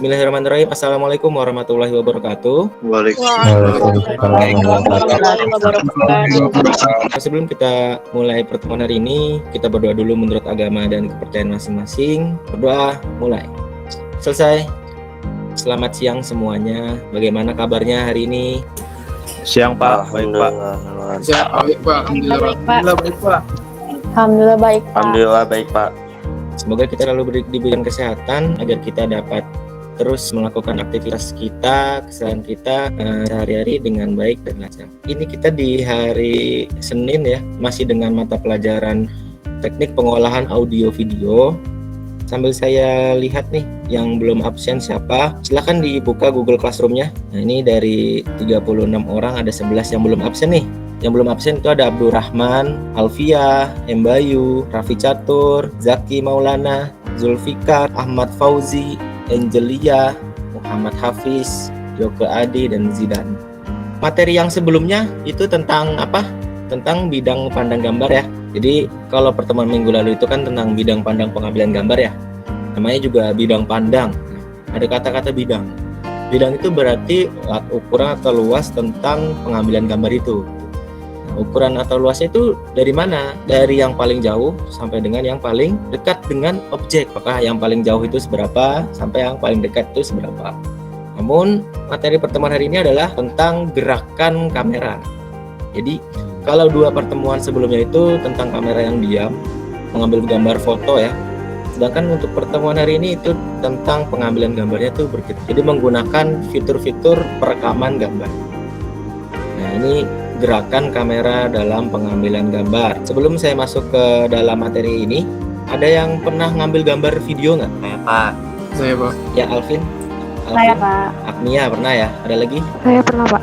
Bismillahirrahmanirrahim. Assalamualaikum warahmatullahi wabarakatuh. Sebelum kita mulai pertemuan hari ini, kita berdoa dulu menurut agama dan kepercayaan masing-masing. Berdoa, mulai. Selesai. Selamat siang semuanya. Bagaimana kabarnya hari ini? Siang Pak, baik Pak. Siang baik Pak, alhamdulillah baik Pak. Alhamdulillah baik Pak. Alhamdulillah baik Pak. Semoga kita selalu diberikan kesehatan agar kita dapat terus melakukan aktivitas kita, keseharian kita sehari-hari dengan baik dan lancar. Ini kita di hari Senin ya, masih dengan mata pelajaran teknik pengolahan audio video. Sambil saya lihat nih yang belum absen siapa, silahkan dibuka Google Classroom-nya. Nah ini dari 36 orang ada 11 yang belum absen nih. Yang belum absen itu ada Abdurrahman, Alfia, Embayu, Raffi Catur, Zaki Maulana, Zulfikar, Ahmad Fauzi, Angelia, Muhammad Hafiz, Joko Adi, dan Zidan. Materi yang sebelumnya itu tentang apa? Tentang bidang pandang gambar ya. Jadi kalau pertemuan minggu lalu itu kan tentang bidang pandang pengambilan gambar ya. Namanya juga bidang pandang. Ada kata-kata bidang. Bidang itu berarti ukuran atau luas tentang pengambilan gambar itu. Ukuran atau luasnya itu dari mana? Dari yang paling jauh sampai dengan yang paling dekat dengan objek. Apakah yang paling jauh itu seberapa sampai yang paling dekat itu seberapa? Namun materi pertemuan hari ini adalah tentang gerakan kamera. Jadi kalau dua pertemuan sebelumnya itu tentang kamera yang diam, mengambil gambar foto ya. Sedangkan untuk pertemuan hari ini itu tentang pengambilan gambarnya itu bergerak. Jadi menggunakan fitur-fitur perekaman gambar. Nah ini gerakan kamera dalam pengambilan gambar. Sebelum saya masuk ke dalam materi ini, ada yang pernah ngambil gambar video nggak? Saya Pak. Saya Pak. Ya Alvin? Saya Pak. Agnia pernah ya? Ada lagi? Saya pernah Pak.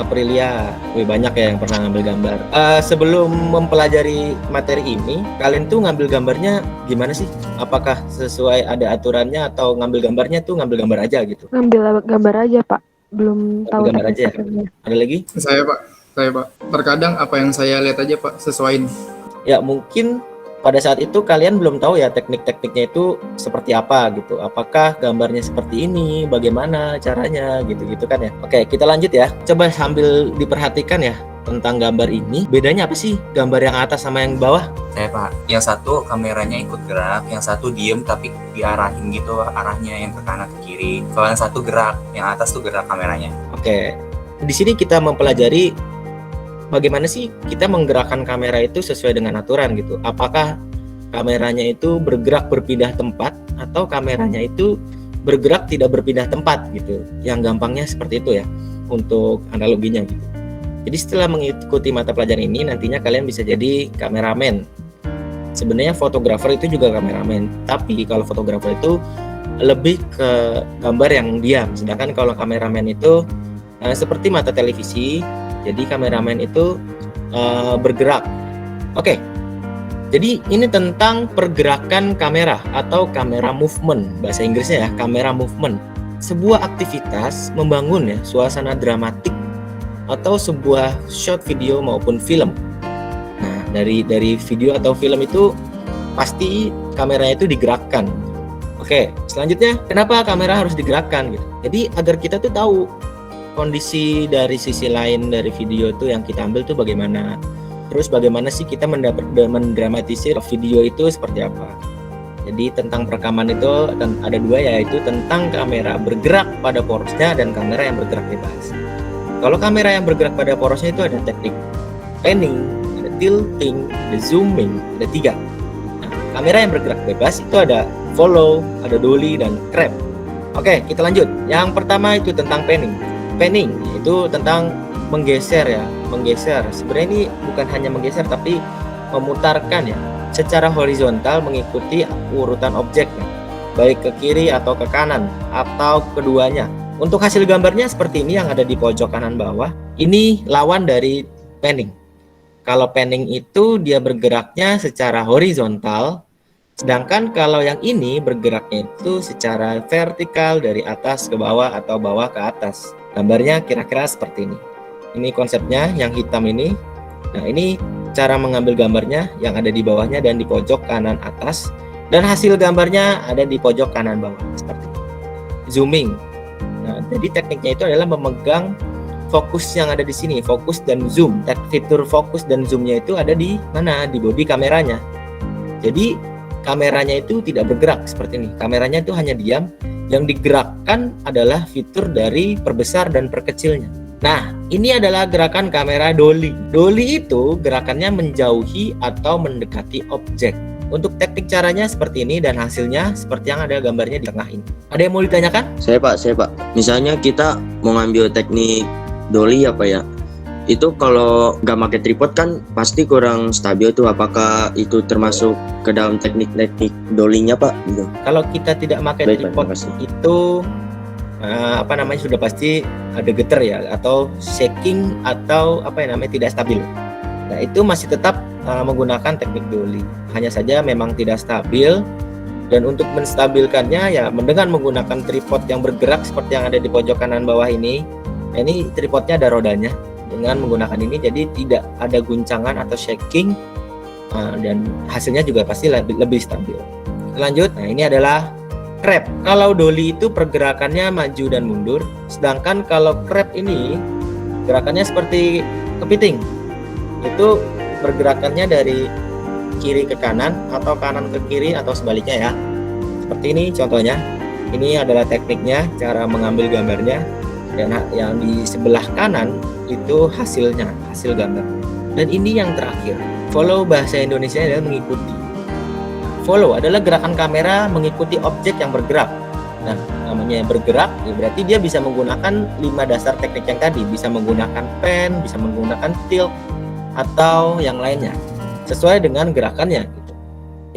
Aprilia, banyak ya yang pernah ngambil gambar. Sebelum mempelajari materi ini, kalian tuh ngambil gambarnya gimana sih? Apakah sesuai ada aturannya atau ngambil gambarnya tuh ngambil gambar aja gitu? Ngambil gambar aja Pak. Belum tahu Gambar aja ya? Ada lagi? Saya Pak. Terkadang apa yang saya lihat aja Pak sesuaiin. Ya mungkin pada saat itu kalian belum tahu ya teknik-tekniknya itu seperti apa gitu. Apakah gambarnya seperti ini, bagaimana caranya gitu-gitu kan ya. Oke, kita lanjut ya. Coba sambil diperhatikan ya tentang gambar ini. Bedanya apa sih gambar yang atas sama yang bawah? Saya Pak, yang satu kameranya ikut gerak, yang satu diem tapi diarahin gitu arahnya yang ke kanan ke kiri. Kalau yang satu gerak, yang atas tuh gerak kameranya. Oke, di sini kita mempelajari bagaimana sih kita menggerakkan kamera itu sesuai dengan aturan gitu. Apakah kameranya itu bergerak berpindah tempat atau kameranya itu bergerak tidak berpindah tempat gitu. Yang gampangnya seperti itu ya untuk analoginya gitu. Jadi setelah mengikuti mata pelajaran ini nantinya kalian bisa jadi kameramen. Sebenarnya fotografer itu juga kameramen, tapi kalau fotografer itu lebih ke gambar yang diam. Sedangkan kalau kameramen itu seperti mata televisi. Jadi kameramen itu bergerak. Oke. Jadi ini tentang pergerakan kamera atau kamera movement. Bahasa Inggrisnya ya, kamera movement. Sebuah aktivitas membangun ya suasana dramatik atau sebuah short video maupun film. Nah, dari video atau film itu pasti kameranya itu digerakkan. Oke, selanjutnya kenapa kamera harus digerakkan gitu. Jadi agar kita tuh tahu kondisi dari sisi lain dari video itu yang kita ambil tuh bagaimana. Terus bagaimana sih kita mendramatisir video itu seperti apa. Jadi tentang perekaman itu ada dua, yaitu tentang kamera bergerak pada porosnya dan kamera yang bergerak bebas. Kalau kamera yang bergerak pada porosnya itu ada teknik panning, ada tilting, ada zooming, ada 3. Nah, kamera yang bergerak bebas itu ada follow, ada dolly, dan crab. Oke, kita lanjut. Yang pertama itu tentang panning. Panning itu tentang menggeser ya, menggeser. Sebenarnya ini bukan hanya menggeser tapi memutarkan ya, secara horizontal mengikuti urutan objek, baik ke kiri atau ke kanan atau keduanya. Untuk hasil gambarnya seperti ini yang ada di pojok kanan bawah. Ini lawan dari panning. Kalau panning itu dia bergeraknya secara horizontal, sedangkan kalau yang ini bergeraknya itu secara vertikal dari atas ke bawah atau bawah ke atas. Gambarnya kira-kira seperti ini. Ini konsepnya yang hitam ini. Nah, ini cara mengambil gambarnya yang ada di bawahnya dan di pojok kanan atas. Dan hasil gambarnya ada di pojok kanan bawah seperti ini. zooming. Nah, jadi tekniknya itu adalah memegang fokus yang ada di sini, fokus dan zoom. Fitur fokus dan zoomnya itu ada di mana? Di bodi kameranya. Jadi kameranya itu tidak bergerak seperti ini. Kameranya itu hanya diam. Yang digerakkan adalah fitur dari perbesar dan perkecilnya. Nah, ini adalah gerakan kamera dolly. Dolly itu gerakannya menjauhi atau mendekati objek. Untuk teknik caranya seperti ini dan hasilnya seperti yang ada gambarnya di tengah ini. Ada yang mau ditanyakan? Saya Pak. Misalnya kita mau ngambil teknik dolly apa ya? Itu kalau nggak pakai tripod kan pasti kurang stabil tuh. Apakah itu termasuk ke dalam teknik-teknik dolly-nya Pak? Gitu. Kalau kita tidak pakai Baik, Pak, tripod terima kasih. itu sudah pasti ada getar ya, atau shaking, atau tidak stabil. Nah, itu masih tetap menggunakan teknik dolly. Hanya saja memang tidak stabil, dan untuk menstabilkannya ya dengan menggunakan tripod yang bergerak seperti yang ada di pojok kanan bawah ini. Nah, ini tripodnya ada rodanya. Dengan menggunakan ini jadi tidak ada guncangan atau shaking, dan hasilnya juga pasti lebih stabil. Lanjut, nah ini adalah crab. Kalau dolly itu pergerakannya maju dan mundur, sedangkan kalau crab ini gerakannya seperti kepiting. Itu pergerakannya dari kiri ke kanan atau kanan ke kiri atau sebaliknya ya. Seperti ini contohnya. Ini adalah tekniknya, cara mengambil gambarnya, dan yang di sebelah kanan itu hasil gambar. Dan ini yang terakhir, follow bahasa Indonesia adalah mengikuti. Follow adalah gerakan kamera mengikuti objek yang bergerak. Nah, namanya yang bergerak, ya berarti dia bisa menggunakan 5 dasar teknik yang tadi, bisa menggunakan pen, bisa menggunakan tilt, atau yang lainnya, sesuai dengan gerakannya. Gitu.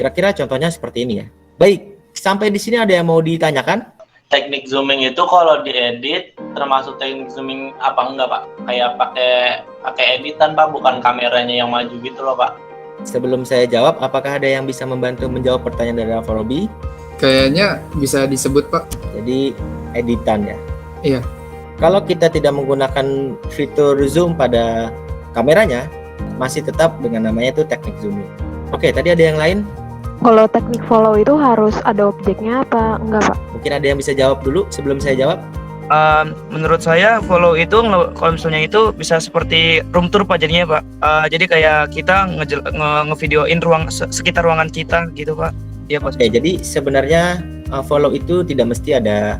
Kira-kira contohnya seperti ini ya. Baik, sampai di sini ada yang mau ditanyakan? Teknik zooming itu kalau diedit termasuk teknik zooming apa enggak Pak? Kayak pakai editan Pak, bukan kameranya yang maju gitu loh Pak. Sebelum saya jawab, apakah ada yang bisa membantu menjawab pertanyaan dari Alfarobi? Kayaknya bisa disebut Pak. Jadi editan ya. Iya. Kalau kita tidak menggunakan fitur zoom pada kameranya, masih tetap dengan namanya itu teknik zooming. Oke, tadi ada yang lain? Kalau teknik follow itu harus ada objeknya apa enggak, Pak? Mungkin ada yang bisa jawab dulu sebelum saya jawab. Menurut saya follow itu kalau misalnya itu bisa seperti room tour Pak jadinya Pak. Jadi kayak kita ngevideoin sekitar ruangan kita gitu Pak. Iya Pak. Oke, jadi sebenarnya follow itu tidak mesti ada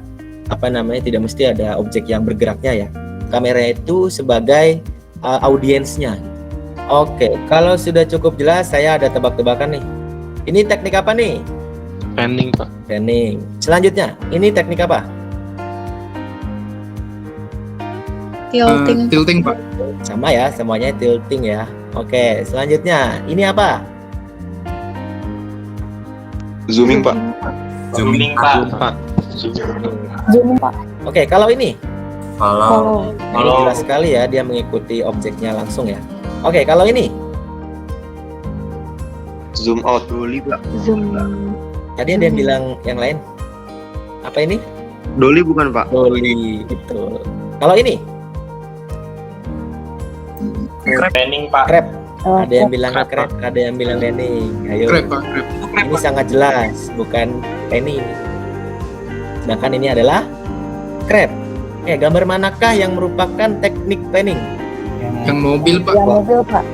tidak mesti ada objek yang bergeraknya ya. Kamera itu sebagai audiensnya. Oke, kalau sudah cukup jelas, saya ada tebak-tebakan nih. Ini teknik apa nih? Panning Pak. Panning. Selanjutnya, ini teknik apa? Tilting Pak. Sama ya, semuanya tilting ya. Oke, selanjutnya, ini apa? Zooming Pak. Zooming Pak. Zoom, Pak. Oke, kalau ini? Follow. Ini jelas sekali ya, dia mengikuti objeknya langsung ya. Oke, kalau ini? Zoom out. Dolly Pak. Zoom. Tadi ada yang bilang yang lain. Apa ini? Dolly bukan Pak? Dolly, betul. Kalau ini? Panning Pak. Crab. Ada yang bilang crab, ada yang bilang panning. Ayo. Crab Pak. Crab. Ini sangat jelas, bukan panning. Sedangkan ini adalah crab. Gambar manakah yang merupakan teknik panning? Yang mobil Pak. Yang mobil, Pak.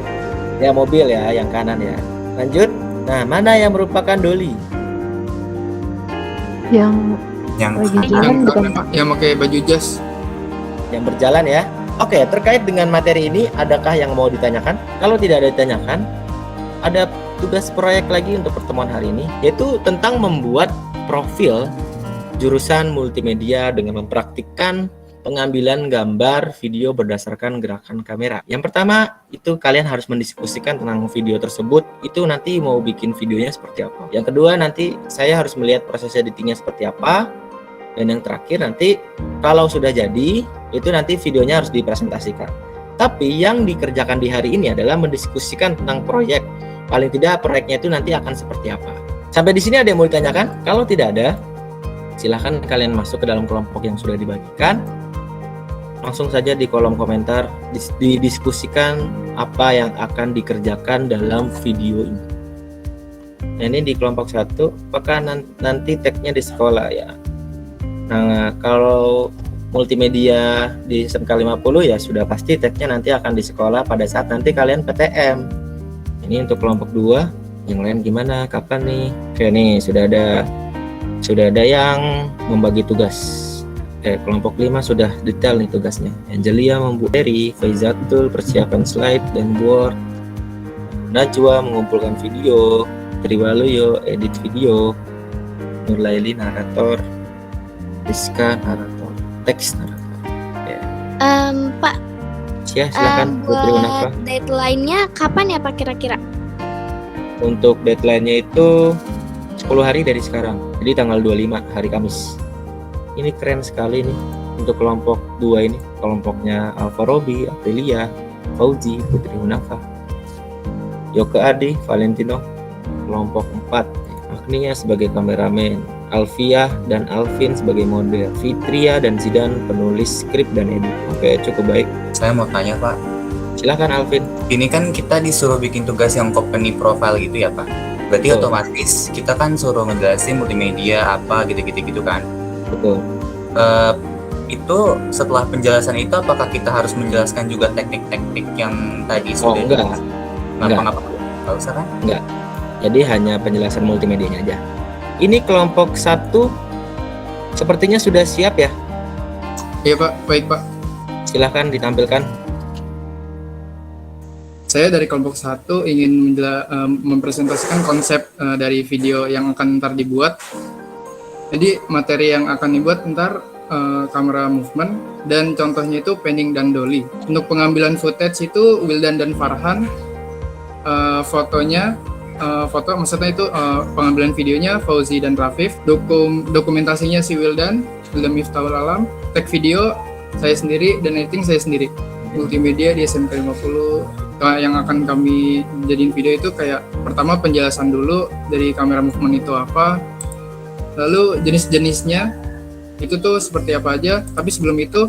Ya, mobil ya, yang kanan ya. Lanjut. Nah, mana yang merupakan dolly? Yang Yang lagi Yang jalan bukan, kanan, Pak. Yang pakai baju jas. Yang berjalan ya. Oke, terkait dengan materi ini, adakah yang mau ditanyakan? Kalau tidak ada ditanyakan, ada tugas proyek lagi untuk pertemuan hari ini, yaitu tentang membuat profil jurusan multimedia dengan mempraktikkan pengambilan gambar video berdasarkan gerakan kamera. Yang pertama, itu kalian harus mendiskusikan tentang video tersebut, itu nanti mau bikin videonya seperti apa. Yang kedua, nanti saya harus melihat proses editingnya seperti apa. Dan yang terakhir nanti kalau sudah jadi, itu nanti videonya harus dipresentasikan. Tapi yang dikerjakan di hari ini adalah mendiskusikan tentang proyek. Paling tidak proyeknya itu nanti akan seperti apa. Sampai di sini ada yang mau ditanyakan? Kalau tidak ada, silahkan kalian masuk ke dalam kelompok yang sudah dibagikan. Langsung saja di kolom komentar didiskusikan apa yang akan dikerjakan dalam video ini. Nah, ini di kelompok 1, apakah nanti tagnya di sekolah ya? Nah, kalau multimedia di SMK 50 ya sudah pasti tesnya nanti akan di sekolah pada saat nanti kalian PTM. Ini untuk kelompok 2, yang lain gimana? Kapan nih? Oke nih, sudah ada yang membagi tugas. Kelompok 5 sudah detail nih tugasnya. Angelia membuat materi, Faizatul persiapan slide dan board, Najwa mengumpulkan video, Triwaluyo edit video, Nurlaili narator, Rizka narator, teks narator. Pak, Ya, silakan Putri Munafa. buat deadline-nya kapan ya Pak kira-kira? Untuk deadline-nya itu 10 hari dari sekarang. Jadi tanggal 25 hari Kamis. Ini keren sekali nih untuk kelompok 2 ini. Kelompoknya Alfa Robi, Aprilia, Fauzi, Putri Munafa, Yoke Adi, Valentino. Kelompok 4, Agnia sebagai kameramen, Alfiah dan Alvin sebagai model, Fitria dan Zidan penulis skrip dan edit. Oke, cukup baik. Saya mau tanya Pak, Silakan Alvin. ini kan kita disuruh bikin tugas yang company profile gitu ya Pak. Berarti Betul. otomatis kita kan suruh ngejelasin multimedia apa gitu kan. Betul. Itu setelah penjelasan itu apakah kita harus menjelaskan juga teknik-teknik yang tadi sudah enggak. Ngapa-ngapa? Nggak usah kan? Jadi hanya penjelasan multimedianya aja. Ini kelompok 1 sepertinya sudah siap ya. Iya Pak, baik Pak. Silahkan ditampilkan. Saya dari kelompok 1 ingin mempresentasikan konsep dari video yang akan ntar dibuat. Jadi materi yang akan dibuat ntar kamera movement dan contohnya itu panning dan dolly. Untuk pengambilan footage itu Wildan dan Farhan. Foto maksudnya itu pengambilan videonya Fauzi dan Rafif. Dokumentasinya si Wildan Miftahul Alam. Tag video saya sendiri dan editing saya sendiri. Multimedia di SMK 50. Yang akan kami jadiin video itu kayak pertama penjelasan dulu dari kamera movement itu apa, lalu jenis-jenisnya itu tuh seperti apa aja. Tapi sebelum itu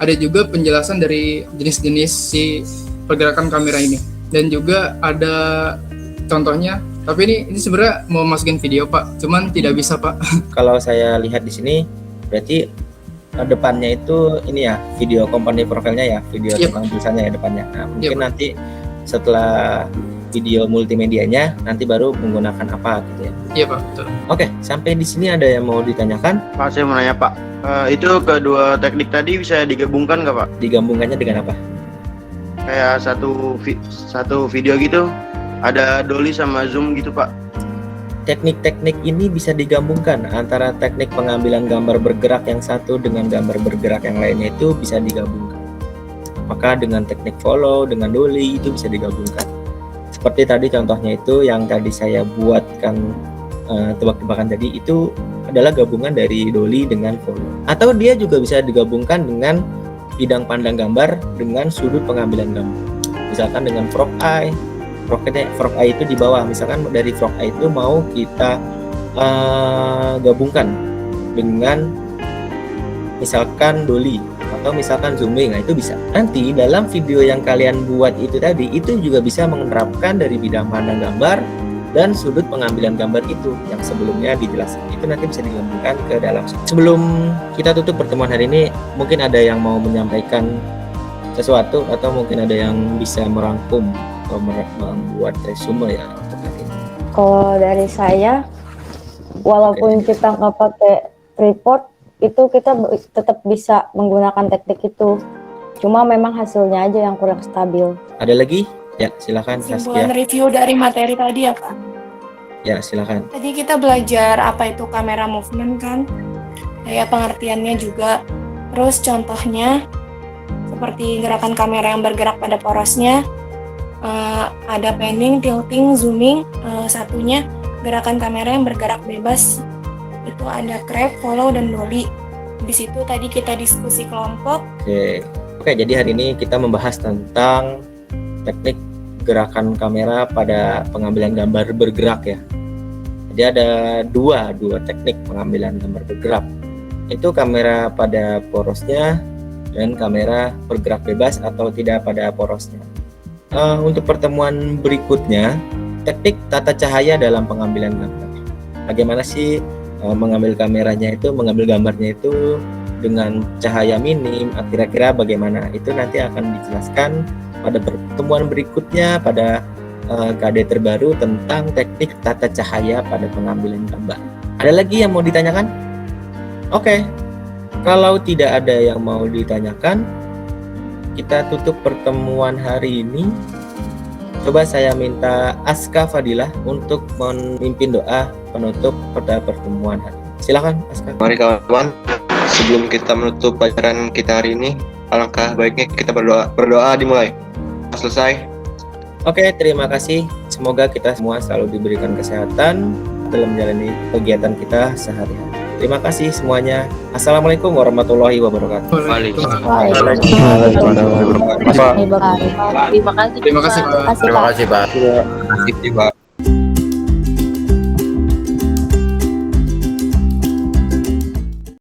ada juga penjelasan dari jenis-jenis si pergerakan kamera ini dan juga ada contohnya. Tapi ini sebenarnya mau masukin video Pak, cuman tidak bisa Pak. Kalau saya lihat di sini berarti depannya itu ini ya video company profile-nya ya, video Yep. tentang tulisannya ya depannya. Nah, mungkin Yep. nanti setelah video multimedianya nanti baru menggunakan apa gitu ya. Iya Pak, betul. Oke, sampai di sini ada yang mau ditanyakan? Pak, saya mau nanya Pak, itu kedua teknik tadi bisa digabungkan nggak Pak? Digabungkannya dengan apa? Kayak satu video gitu, ada dolly sama zoom gitu Pak. Teknik-teknik ini bisa digabungkan antara teknik pengambilan gambar bergerak yang satu dengan gambar bergerak yang lainnya, itu bisa digabungkan. Apakah dengan teknik follow, dengan dolly itu bisa digabungkan. Seperti tadi contohnya itu yang tadi saya buatkan tebak-tebakan tadi itu adalah gabungan dari dolly dengan follow. Atau dia juga bisa digabungkan dengan bidang pandang gambar dengan sudut pengambilan gambar. Misalkan dengan frog eye. Frog eye itu di bawah, misalkan dari frog eye itu mau kita gabungkan dengan misalkan dolly atau misalkan zooming, nah itu bisa. Nanti dalam video yang kalian buat itu tadi itu juga bisa menerapkan dari bidang pandang gambar dan sudut pengambilan gambar itu yang sebelumnya dijelaskan, itu nanti bisa digabungkan ke dalam. Sebelum kita tutup pertemuan hari ini, mungkin ada yang mau menyampaikan sesuatu atau mungkin ada yang bisa merangkum atau membuat resume ya untuk hari ini. Kalau dari saya, walaupun kita nggak pakai tripod, itu kita tetap bisa menggunakan teknik itu. Cuma memang hasilnya aja yang kurang stabil. Ada lagi? Ya, silakan Kesimpulan Saskia. review dari materi tadi ya Pak. Ya, silakan. Tadi kita belajar apa itu kamera movement kan, kayak pengertiannya juga. Terus contohnya seperti gerakan kamera yang bergerak pada porosnya, ada panning, tilting, zooming. Satunya gerakan kamera yang bergerak bebas, itu ada crab, follow, dan dolly. Di situ tadi kita diskusi kelompok. Oke, jadi hari ini kita membahas tentang teknik gerakan kamera pada pengambilan gambar bergerak ya. Jadi ada dua teknik pengambilan gambar bergerak. Itu kamera pada porosnya dan kamera bergerak bebas atau tidak pada porosnya. Untuk pertemuan berikutnya, teknik tata cahaya dalam pengambilan gambar. Bagaimana sih mengambil kameranya itu, mengambil gambarnya itu dengan cahaya minim, kira-kira bagaimana? Itu nanti akan dijelaskan pada pertemuan berikutnya pada KD terbaru tentang teknik tata cahaya pada pengambilan gambar. Ada lagi yang mau ditanyakan? Oke. Kalau tidak ada yang mau ditanyakan, kita tutup pertemuan hari ini. Coba saya minta Aska Fadilah untuk memimpin doa penutup pada pertemuan hari ini. Silakan Aska. Mari kawan-kawan, sebelum kita menutup pelajaran kita hari ini, alangkah baiknya kita berdoa dimulai. Selesai. Oke, terima kasih. Semoga kita semua selalu diberikan kesehatan dalam menjalani kegiatan kita sehari-hari. Terima kasih semuanya. Assalamualaikum warahmatullahi wabarakatuh. Terima kasih. Terima kasih, Pak. Terima kasih, Pak.